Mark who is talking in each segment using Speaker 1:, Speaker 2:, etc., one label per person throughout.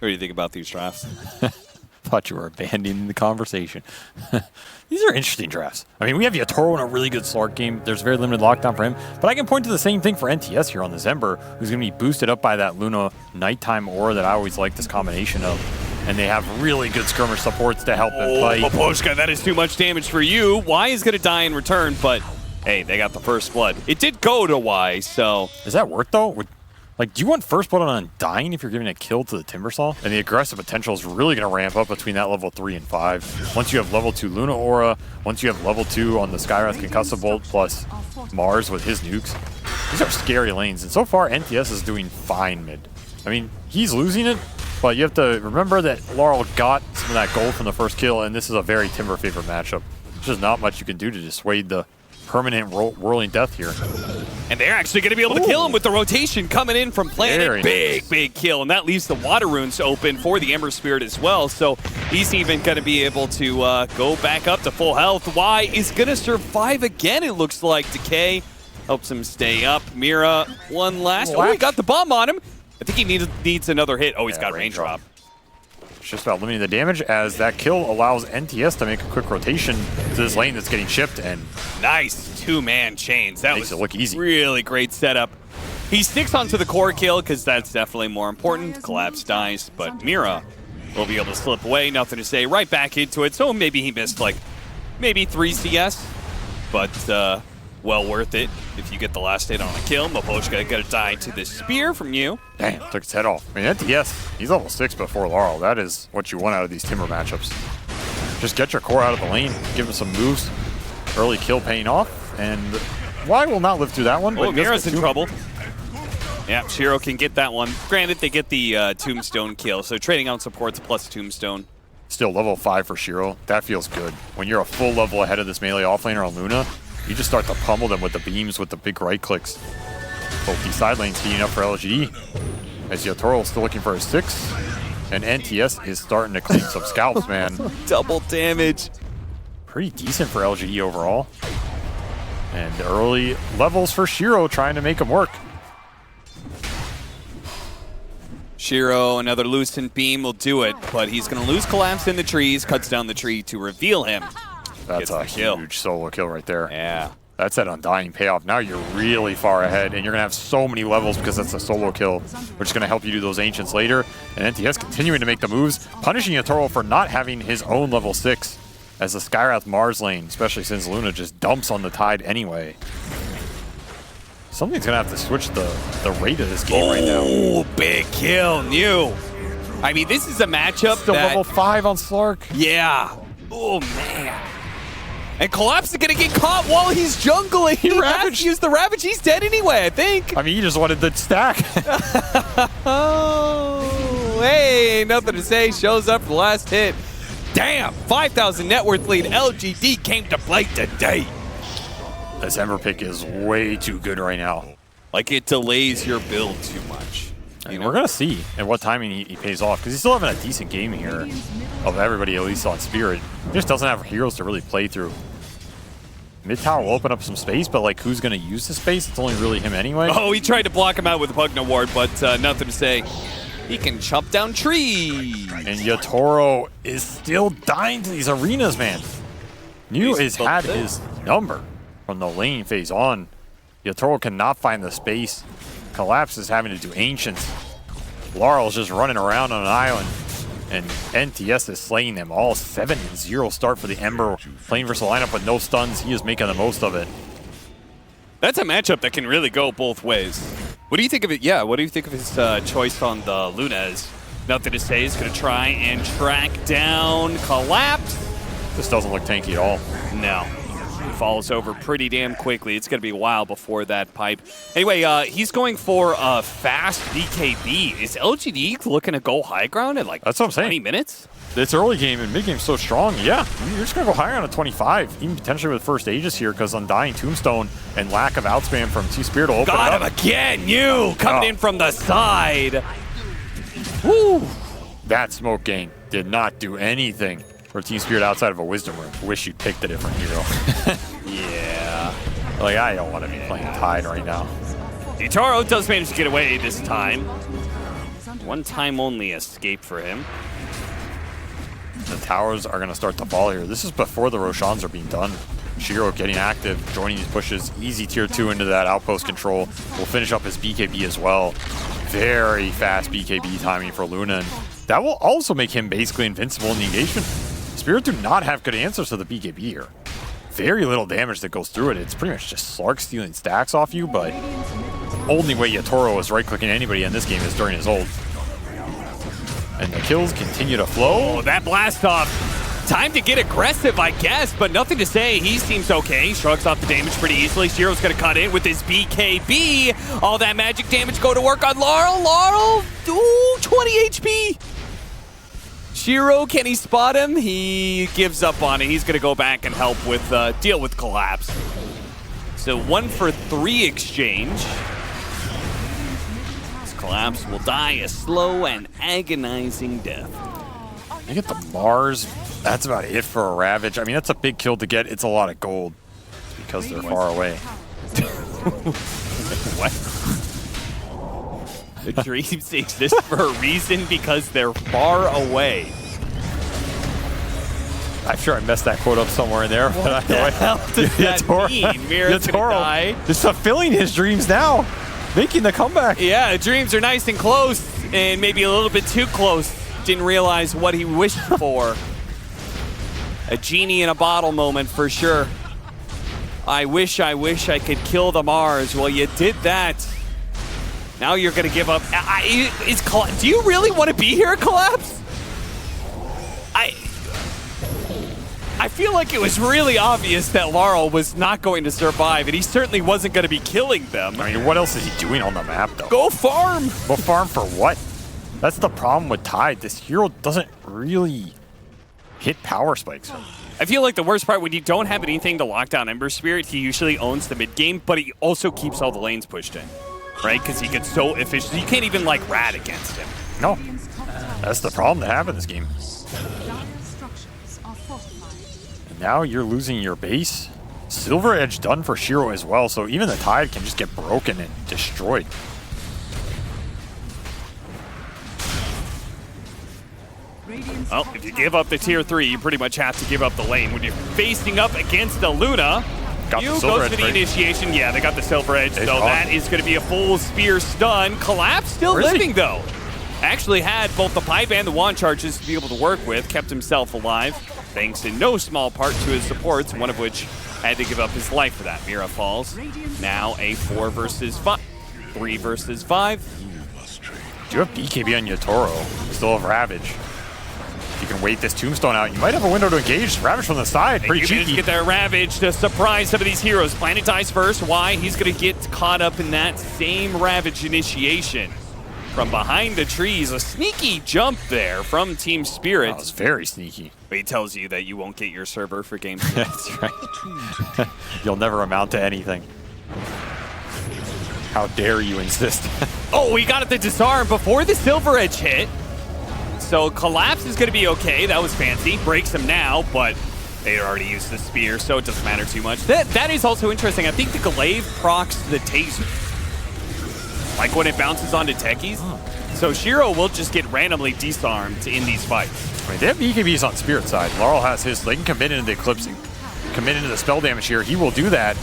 Speaker 1: What do you think about these drafts?
Speaker 2: Thought you were abandoning the conversation. These are interesting drafts. I mean, we have Yatoro in a really good Slark game. There's very limited lockdown for him. But I can point to the same thing for NTS here on the Zember, who's going to be boosted up by that Luna nighttime aura that I always like this combination of. And they have really good skirmish supports to help them fight.
Speaker 1: Poposhka, that is too much damage for you. Y is going to die in return, but hey, they got the first blood. It did go to Y, so...
Speaker 2: Is that worth, though? Like, do you want first blood on Undying if you're giving a kill to the Timbersaw? And the aggressive potential is really going to ramp up between that level 3 and 5. Once you have level 2 Luna Aura, once you have level 2 on the Skywrath Concussive Bolt plus Mars with his nukes. These are scary lanes, and so far NTS is doing fine mid. I mean, he's losing it, but you have to remember that Laurel got some of that gold from the first kill, and this is a very Timber favored matchup. There's just not much you can do to dissuade the permanent whirling death here.
Speaker 1: And they're actually going to be able to kill him with the rotation coming in from Planet. Big kill. And that leaves the water runes open for the Ember Spirit as well. So he's even going to be able to go back up to full health. Y is going to survive again, it looks like. Decay helps him stay up. Mira, one last. Oh, he got the bomb on him. I think he needs another hit. Oh, he's got range drop.
Speaker 2: It's just about limiting the damage as that kill allows NTS to make a quick rotation to this lane that's getting chipped. And
Speaker 1: nice two-man chains. That
Speaker 2: makes it look easy.
Speaker 1: Really great setup. He sticks onto the core kill because that's definitely more important. Collapse dies, but Mira will be able to slip away. Nothing to say. Right back into it. So maybe he missed like maybe 3 CS, but well worth it if you get the last hit on a kill. Moposhka gonna die to the spear from you.
Speaker 2: Damn, took his head off. I mean, NTS, he's level 6 before Laurel. That is what you want out of these Timber matchups. Just get your core out of the lane, give him some moves, early kill paying off, and Y will not live through that one.
Speaker 1: Oh, Mira's in trouble. Yeah, Shiro can get that one. Granted, they get the Tombstone kill, so trading out supports plus Tombstone.
Speaker 2: Still level 5 for Shiro. That feels good. When you're a full level ahead of this melee offlaner on Luna, you just start to pummel them with the beams with the big right clicks. Both these side lanes heating up for LGD. As Yatoro is still looking for his 6. And NTS is starting to clean some scalps, man.
Speaker 1: Double damage.
Speaker 2: Pretty decent for LGD overall. And early levels for Shiro trying to make him work.
Speaker 1: Shiro, another loosened beam will do it, but he's going to lose collapse in the trees, cuts down the tree to reveal him.
Speaker 2: That's a huge solo kill right there.
Speaker 1: Yeah.
Speaker 2: That's that Undying payoff. Now you're really far ahead, and you're going to have so many levels because that's a solo kill, which is going to help you do those Ancients later. And NTS continuing to make the moves, punishing Yatoro for not having his own level 6 as the Skywrath Mars lane, especially since Luna just dumps on the Tide anyway. Something's going to have to switch the rate of this game right now.
Speaker 1: Oh, big kill, new. I mean, this is a matchup
Speaker 2: Still level 5 on Slark.
Speaker 1: Yeah. Oh, man. And Collapse is going to get caught while he's jungling. He has to use the Ravage. He's dead anyway, I think.
Speaker 2: I mean, he just wanted the stack.
Speaker 1: Oh, hey, nothing to say. Shows up for the last hit. Damn, 5,000 net worth lead. LGD came to play today.
Speaker 2: This Ember pick is way too good right now.
Speaker 1: Like, it delays your build too much.
Speaker 2: I mean, we're going to see at what timing he pays off, because he's still having a decent game here of everybody, at least on Spirit. He just doesn't have heroes to really play through. Mid tower will open up some space, but like, who's going to use the space? It's only really him anyway.
Speaker 1: Oh, he tried to block him out with a Pugna Ward, but nothing to say. He can chop down trees.
Speaker 2: And Yatoro is still dying to these arenas, man. New has had his number from the lane phase on. Yatoro cannot find the space. Collapse is having to do Ancients. Laurel's just running around on an island. And NTS is slaying them all. 7-0 start for the Ember. Playing versus a lineup with no stuns. He is making the most of it.
Speaker 1: That's a matchup that can really go both ways. What do you think of it? Yeah, what do you think of his choice on the Lunas? Nothing to say. He's going to try and track down Collapse.
Speaker 2: This doesn't look tanky at all.
Speaker 1: No. He falls over pretty damn quickly. It's going to be a while before that pipe. Anyway, he's going for a fast BKB. Is LGD looking to go high ground at like
Speaker 2: That's what I'm
Speaker 1: 20
Speaker 2: saying.
Speaker 1: minutes?
Speaker 2: This early game and mid game so strong. Yeah, you're just going to go higher on a 25, even potentially with first Aegis here because Undying Tombstone and lack of outspam from T-Spirit will open
Speaker 1: Got
Speaker 2: it
Speaker 1: him
Speaker 2: up.
Speaker 1: again, you! Coming in from the side. Woo!
Speaker 2: That smoke gang did not do anything for Team Spirit outside of a Wisdom Room. Wish you'd picked a different hero.
Speaker 1: Yeah.
Speaker 2: Like, I don't want to be playing Tide right now.
Speaker 1: Yatoro does manage to get away this time. One time only escape for him.
Speaker 2: The towers are going to start to fall here. This is before the Roshans are being done. Shiro getting active, joining these pushes. Easy tier 2 into that outpost control. Will finish up his BKB as well. Very fast BKB timing for Luna. And that will also make him basically invincible in the engagement. Spirit do not have good answers to the BKB here. Very little damage that goes through it. It's pretty much just Slark stealing stacks off you, but only way Yatoro is right-clicking anybody in this game is during his ult. And the kills continue to flow.
Speaker 1: Oh, that blast off. Time to get aggressive, I guess, but nothing to say. He seems okay. Shrugs off the damage pretty easily. Shiro's going to cut in with his BKB. All that magic damage go to work on Laurel. Laurel, ooh, 20 HP. Shiro, can he spot him? He gives up on it. He's going to go back and help with deal with Collapse. So 1 for 3 exchange. This Collapse will die a slow and agonizing death.
Speaker 2: You get the Mars. That's about it for a Ravage. I mean, that's a big kill to get. It's a lot of gold because they're far away.
Speaker 1: What? The dreams exist for a reason because they're far away.
Speaker 2: I'm sure I messed that quote up somewhere in there.
Speaker 1: What the hell does that mean? Mira's gonna die.
Speaker 2: Just fulfilling his dreams now. Making the comeback.
Speaker 1: Yeah, the dreams are nice and close and maybe a little bit too close. Didn't realize what he wished for. A genie in a bottle moment for sure. I wish I could kill the Mars. Well, you did that. Now you're going to give up. Do you really want to be here, Collapse? I feel like it was really obvious that Laurel was not going to survive, and he certainly wasn't going to be killing them.
Speaker 2: I mean, what else is he doing on the map, though?
Speaker 1: Go farm!
Speaker 2: Go farm for what? That's the problem with Tide. This hero doesn't really hit power spikes.
Speaker 1: I feel like the worst part, when you don't have anything to lock down Ember Spirit, he usually owns the mid game, but he also keeps all the lanes pushed in, right? Because he gets so efficient. You can't even, like, rat against him.
Speaker 2: No. That's the problem to have in this game. And now you're losing your base. Silver Edge done for Shiro as well, so even the Tide can just get broken and destroyed.
Speaker 1: Well, if you give up the tier 3, you pretty much have to give up the lane. When you're facing up against the Luna, you go for the initiation. Yeah, they got the Silver Edge, so that is going to be a full spear stun. Collapse still living, though. Actually had both the pipe and the wand charges to be able to work with, kept himself alive, thanks in no small part to his supports, one of which had to give up his life for that. Mira falls. Now a 4 versus 5. 3 versus 5.
Speaker 2: Do you have BKB on Yatoro? Still have Ravage. You can wait this Tombstone out. You might have a window to engage. Ravage from the side, pretty cheeky.
Speaker 1: Just get that Ravage to surprise some of these heroes. Planet dies first. Why? He's going to get caught up in that same Ravage initiation. From behind the trees, a sneaky jump there from Team Spirit.
Speaker 2: That was very sneaky.
Speaker 1: But he tells you that you won't get your server for game 2.
Speaker 2: That's right. You'll never amount to anything. How dare you insist?
Speaker 1: Oh, he got it the disarm before the Silver Edge hit. So Collapse is going to be okay. That was fancy. Breaks him now, but they already used the spear, so it doesn't matter too much. That is also interesting. I think the glaive procs the taser. Like when it bounces onto techies. So Shiro will just get randomly disarmed in these fights.
Speaker 2: I mean, they have BKBs on Spirit side. Laurel has his, so they can commit into the Eclipse and commit into the spell damage here. He will do that.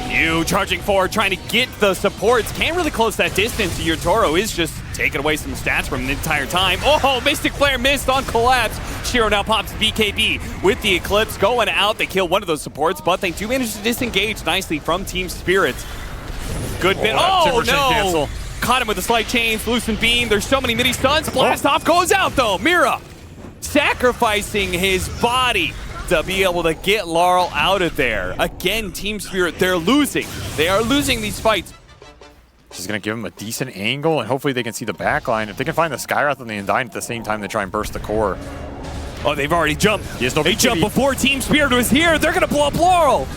Speaker 1: You charging forward, trying to get the supports. Can't really close that distance. Yatoro is just taking away some stats from the entire time. Oh, Mystic Flare missed on Collapse. Shiro now pops BKB with the Eclipse going out. They kill one of those supports, but they do manage to disengage nicely from Team Spirit. Good bit. Oh, no. Cancel. Caught him with a slight change. Loosen Beam. There's so many mini stuns. Blast off goes out, though. Mira sacrificing his body to be able to get Laurel out of there. Again, Team Spirit, they're losing. They are losing these fights.
Speaker 2: She's going to give him a decent angle, and hopefully they can see the backline. If they can find the Skywrath and the Undyne at the same time, they try and burst the core.
Speaker 1: Oh, they've already jumped.
Speaker 2: No
Speaker 1: they jumped before Team Spirit was here. They're going to blow up Laurel.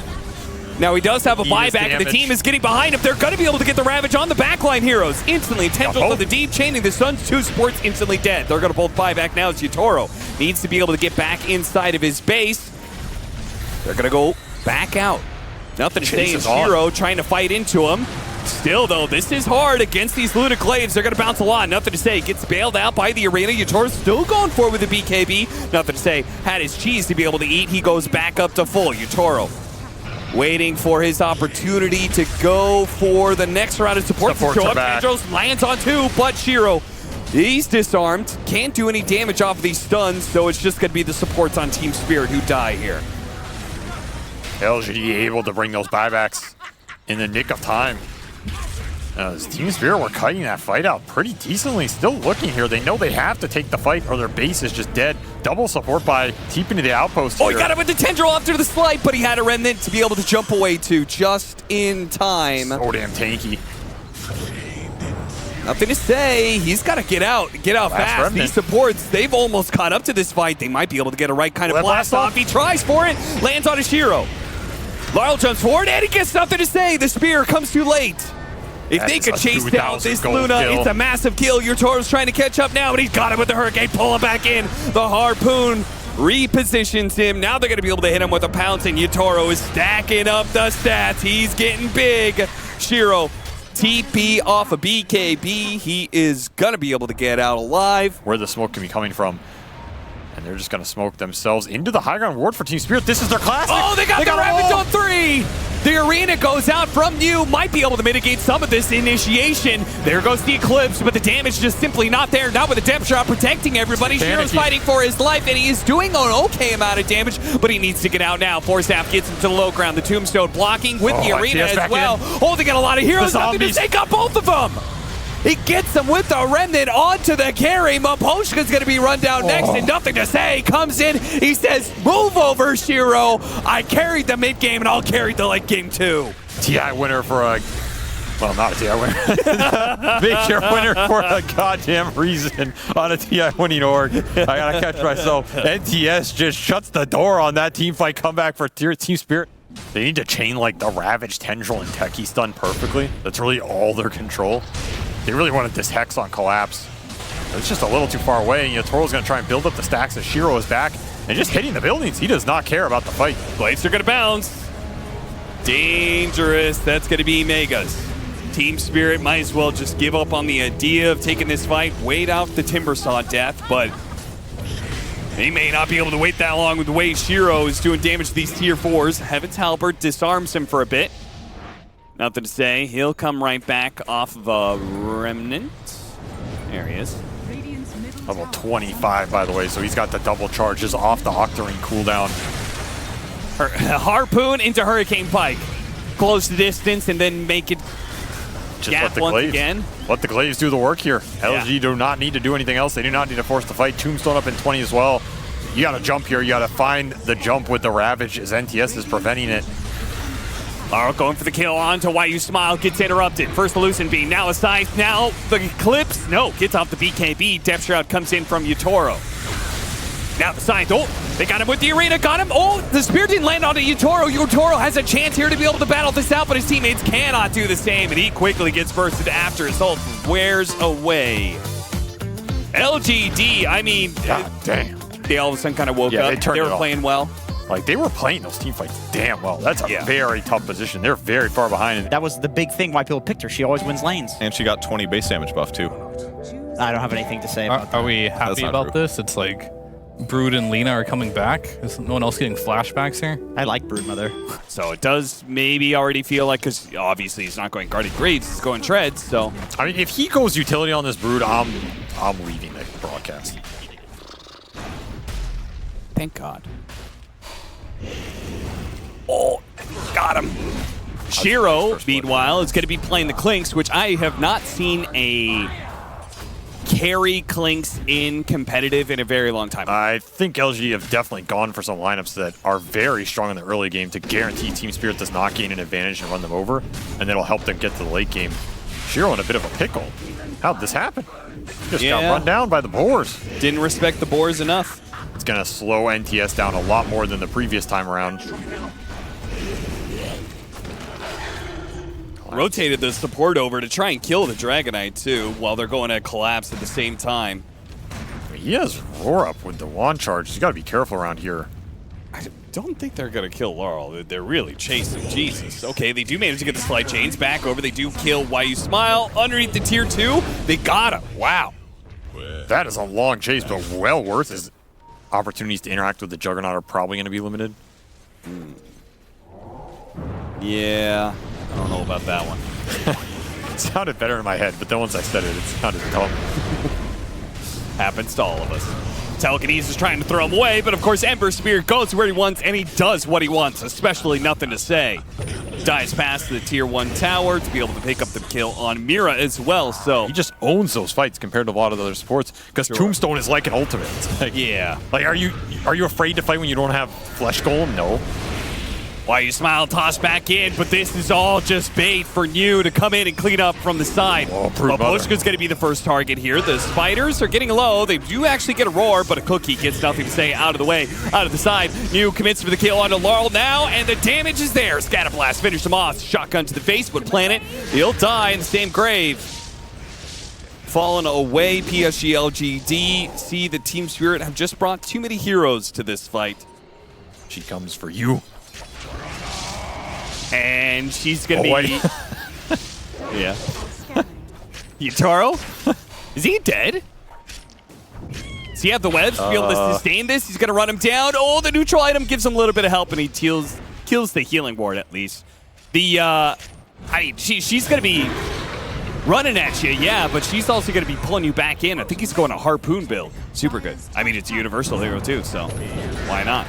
Speaker 1: Now he does have a buyback, and the team is getting behind him. They're going to be able to get the Ravage on the backline heroes. Instantly, Tendrils of the Deep chaining the Sun's 2 supports instantly dead. They're going to both buy back now as Yatoro needs to be able to get back inside of his base. They're going to go back out. Nothing to say is Shiro trying to fight into him. Still, though, this is hard against these Luna Glaives. They're going to bounce a lot. Nothing to say. Gets bailed out by the arena. Yutoro's still going for it with the BKB. Nothing to say. Had his cheese to be able to eat. He goes back up to full. Yutoro waiting for his opportunity to go for the next round of support. Andros lands on 2, but Shiro, he's disarmed. Can't do any damage off of these stuns, so it's just going to be the supports on Team Spirit who die here.
Speaker 2: LGD able to bring those buybacks in the nick of time. As Team Spirit were cutting that fight out pretty decently. Still looking here. They know they have to take the fight or their base is just dead. Double support by Teeping to the outpost here.
Speaker 1: Oh, he got him with the tendril after the slight, but he had a remnant to be able to jump away to just in time.
Speaker 2: So damn tanky.
Speaker 1: Nothing to say. He's got to get out fast.
Speaker 2: Remnant.
Speaker 1: These supports, they've almost caught up to this fight. They might be able to get a right kind of blast off. He tries for it, lands on his hero. Lyle jumps forward, and he gets nothing to say. The spear comes too late. If they could chase down this Luna, it's a massive kill. Yutoro's trying to catch up now, but he's got him with the Hurricane. Pull him back in. The Harpoon repositions him. Now they're going to be able to hit him with a pounce, and Yutoro is stacking up the stats. He's getting big. Shiro, TP off of BKB. He is going to be able to get out alive.
Speaker 2: Where the smoke can be coming from. And they're just going to smoke themselves into the high ground ward for Team Spirit. This is their classic.
Speaker 1: Oh, they got the Rapid on 3. The arena goes out from you. Might be able to mitigate some of this initiation. There goes the Eclipse, but the damage just simply not there. Not with a depth shot protecting everybody. Shiro's fighting for his life, and he is doing an okay amount of damage, but he needs to get out now. Forstaff gets him to the low ground. The Tombstone blocking with the arena as well. Oh, they got a lot of heroes. Nothing to take out both of them. He gets him with the remnant onto the carry. Maposhka's going to be run down next, and nothing to say. Comes in, he says, move over, Shiro. I carried the mid game, and I'll carry the late game too.
Speaker 2: TI winner for a, well, not a TI winner. Major winner for a goddamn reason on a TI winning org. I got to catch myself. NTS just shuts the door on that team fight comeback for Team Spirit. They need to chain like the Ravage, Tendril, and Techie stun perfectly. That's really all their control. They really wanted this Hex on Collapse. It's just a little too far away. Toro's going to try and build up the stacks as Shiro is back and just hitting the buildings. He does not care about the fight.
Speaker 1: Blades are going to bounce. Dangerous. That's going to be Megas. Team Spirit might as well just give up on the idea of taking this fight. Wait out the Timbersaw death, but they may not be able to wait that long with the way Shiro is doing damage to these tier 4s. Heaven's Halberd disarms him for a bit. Nothing to say. He'll come right back off of a Remnant. There he is.
Speaker 2: Level 25, by the way, so he's got the double charges off the Octarine cooldown.
Speaker 1: Harpoon into Hurricane Pike. Close the distance and then make it
Speaker 2: just
Speaker 1: gap once again.
Speaker 2: Let the Glaives do the work here. LG do not need to do anything else. They do not need to force the fight. Tombstone up in 20 as well. You got to jump here. You got to find the jump with the Ravage as NTS is preventing it.
Speaker 1: Laro going for the kill onto Why You Smile, gets interrupted. First the Lucent Beam, now a Scythe, now the Eclipse. No, gets off the BKB. Depth Shroud comes in from Yutoro. Now the Scythe, oh, they got him with the arena, got him. Oh, the Spear didn't land onto Yutoro. Yutoro has a chance here to be able to battle this out, but his teammates cannot do the same, and he quickly gets bursted after his ult wears away. LGD, I mean,
Speaker 2: God damn.
Speaker 1: They all of a sudden kind of woke up. They were playing well.
Speaker 2: Like, they were playing those team fights damn well. That's a very tough position. They're very far behind.
Speaker 3: That was the big thing why people picked her. She always wins lanes.
Speaker 4: And she got 20 base damage buff, too.
Speaker 3: I don't have anything to say about that.
Speaker 5: Are we happy about this? It's like Brood and Lena are coming back. Is no one else getting flashbacks here?
Speaker 3: I like Broodmother.
Speaker 1: So it does maybe already feel like, because obviously he's not going Guardian Graves, he's going Treads, so.
Speaker 2: I mean, if he goes utility on this Brood, I'm leaving the broadcast.
Speaker 1: Thank God. Oh, got him. Shiro, meanwhile, is going to be playing the Clinks, which I have not seen a carry Clinks in competitive in a very long time.
Speaker 2: I think LG have definitely gone for some lineups that are very strong in the early game to guarantee Team Spirit does not gain an advantage and run them over, and that'll help them get to the late game. Shiro in a bit of a pickle. How'd this happen? Just got run down by the Boars.
Speaker 1: Didn't respect the Boars enough.
Speaker 2: It's going to slow NTS down a lot more than the previous time around.
Speaker 1: Rotated the support over to try and kill the Dragonite too, while they're going to collapse at the same time.
Speaker 2: He has Roar up with the wand charge. You got to be careful around here.
Speaker 1: don't think they're going to kill Laurel. They're really chasing. Jesus. Okay, they do manage to get the slide chains back over. They do kill Why You Smile underneath the tier 2. They got him. Wow.
Speaker 2: That is a long chase, but well worth his opportunities to interact with the Juggernaut are probably going to be limited.
Speaker 1: Yeah, I don't know about that one.
Speaker 2: It sounded better in my head, but then once I said it, it sounded dumb.
Speaker 1: Happens to all of us. Telekinesis is trying to throw him away, but of course Ember Spirit goes where he wants, and he does what he wants, especially nothing to say. Dives past the tier 1 tower to be able to pick up the kill on Mira as well, so...
Speaker 2: He just owns those fights compared to a lot of the other supports, because Tombstone is like an ultimate. It's like,
Speaker 1: yeah.
Speaker 2: Like, are you afraid to fight when you don't have Flesh Golem? No.
Speaker 1: Why You Smile toss back in, but this is all just bait for New to come in and clean up from the side.
Speaker 2: Oh,
Speaker 1: Poshka's going to be the first target here. The spiders are getting low. They do actually get a roar, but a cookie gets nothing to say out of the way, out of the side. New commits for the kill onto Laurel now, and the damage is there. Scatterblast finished him off. Shotgun to the face, but Planet, he'll die in the same grave. Fallen away, PSG.LGD. See, the Team Spirit have just brought too many heroes to this fight.
Speaker 2: She comes for you.
Speaker 1: And she's gonna be...
Speaker 2: Wait.
Speaker 1: Yeah. Yutaro? Is he dead? Does he have the webs to be able to sustain this? He's gonna run him down. Oh, the neutral item gives him a little bit of help, and he kills the healing ward at least. The, I mean, she's gonna be running at you, yeah, but she's also gonna be pulling you back in. I think he's going a harpoon build. Super good. I mean, it's a universal hero too, so why not?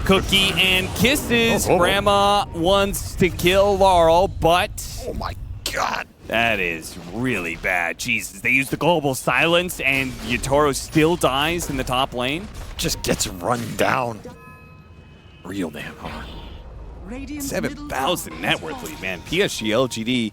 Speaker 1: Cookie and kisses. Grandma wants to kill Laurel, but...
Speaker 2: Oh my god.
Speaker 1: That is really bad. Jesus, they use the global silence, and Yutaro still dies in the top lane.
Speaker 2: Just gets run down. Real damn hard.
Speaker 1: 7,000 net worth lead, man. PSG.LGD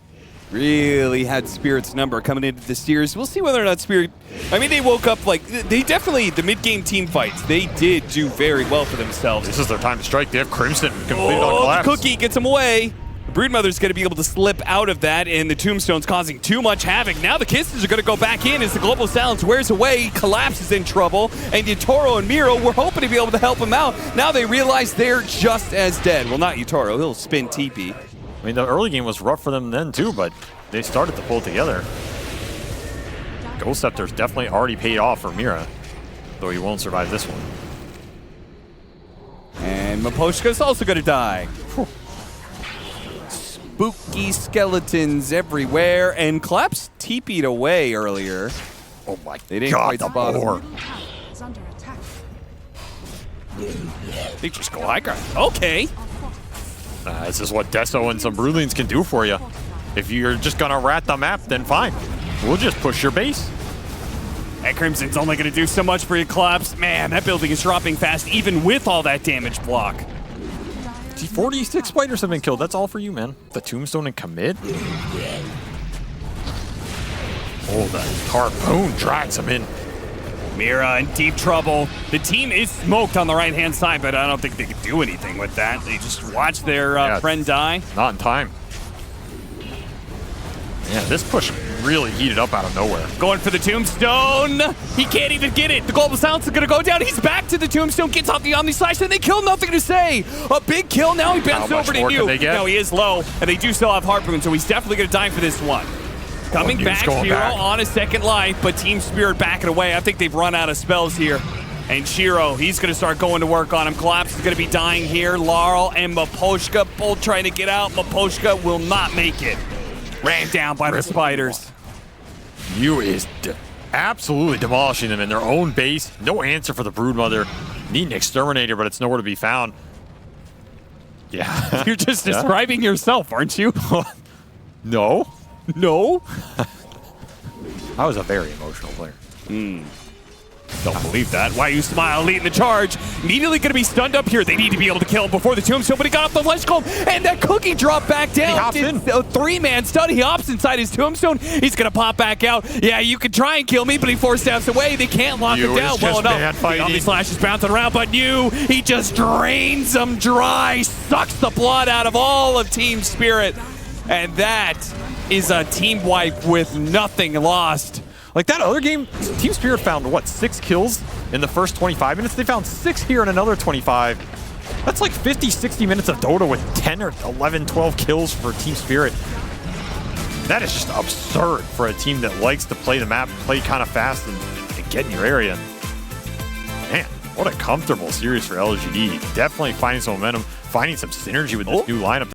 Speaker 1: really had Spirit's number coming into the series. We'll see whether or not Spirit... I mean, they woke up like... They definitely... The mid-game team fights, they did do very well for themselves.
Speaker 2: This is their time to strike. They have Crimson completed on Collapse.
Speaker 1: The cookie gets him away. The Broodmother's going to be able to slip out of that, and the Tombstone's causing too much havoc. Now the Kisses are going to go back in as the global silence wears away. Collapse is in trouble, and Yutaro and Miro were hoping to be able to help him out. Now they realize they're just as dead. Well, not Yutaro. He'll spin TP.
Speaker 2: I mean, the early game was rough for them then, too, but they started to pull together. Ghost Scepter's definitely already paid off for Mira, though he won't survive this one.
Speaker 1: And Maposhka's also going to die. Whew. Spooky skeletons everywhere, and Collapse TP'd away earlier.
Speaker 2: Oh my
Speaker 1: they didn't
Speaker 2: god,
Speaker 1: quite
Speaker 2: the
Speaker 1: spot
Speaker 2: boar.
Speaker 1: They just go high ground. Okay.
Speaker 2: This is what Deso and some Broodlings can do for you. If you're just gonna rat the map, then fine. We'll just push your base.
Speaker 1: And Crimson's only gonna do so much for you, Collapse. Man, that building is dropping fast, even with all that damage block.
Speaker 2: 46 spiders have been killed. That's all for you, man. The Tombstone and commit. Oh, the harpoon drags him in.
Speaker 1: Mira in deep trouble. The team is smoked on the right-hand side, but I don't think they can do anything with that. They just watch their friend die.
Speaker 2: Not in time. Yeah, this push really heated up out of nowhere.
Speaker 1: Going for the Tombstone. He can't even get it. The global silence is going to go down. He's back to the Tombstone, gets off the Omni Slash, and they kill nothing to say. A big kill. Now he bends over to New. Now he is low, and they do still have Harpoon, so he's definitely going to die for this one. Coming back, Shiro on a second life, but Team Spirit backing away. I think they've run out of spells here. And Shiro, he's going to start going to work on him. Collapse is going to be dying here. Laurel and Maposhka both trying to get out. Maposhka will not make it. Ran down by the spiders.
Speaker 2: Yu is absolutely demolishing them in their own base. No answer for the Broodmother. Need an exterminator, but it's nowhere to be found. Yeah.
Speaker 1: You're just describing yourself, aren't you?
Speaker 2: No.
Speaker 1: No?
Speaker 2: I was a very emotional player.
Speaker 1: Don't believe that. Why You Smile leading the charge. Immediately going to be stunned up here. They need to be able to kill him before the Tombstone, but he got off the Flesh Golem, and that cookie dropped back down.
Speaker 2: He hops in.
Speaker 1: A three-man stun. He hops inside his Tombstone. He's going to pop back out. Yeah, you can try and kill me, but he 4 steps away. They can't lock him down well enough. The Omni Slash is bouncing around, but Yu, he just drains them dry, sucks the blood out of all of Team Spirit. And that is a team wipe with nothing lost.
Speaker 2: Like that other game, Team Spirit found, what, 6 kills in the first 25 minutes? They found 6 here in another 25. That's like 50, 60 minutes of Dota with 10 or 11, 12 kills for Team Spirit. That is just absurd for a team that likes to play the map, play kind of fast, and get in your area. Man, what a comfortable series for LGD. Definitely finding some momentum, finding some synergy with this new lineup.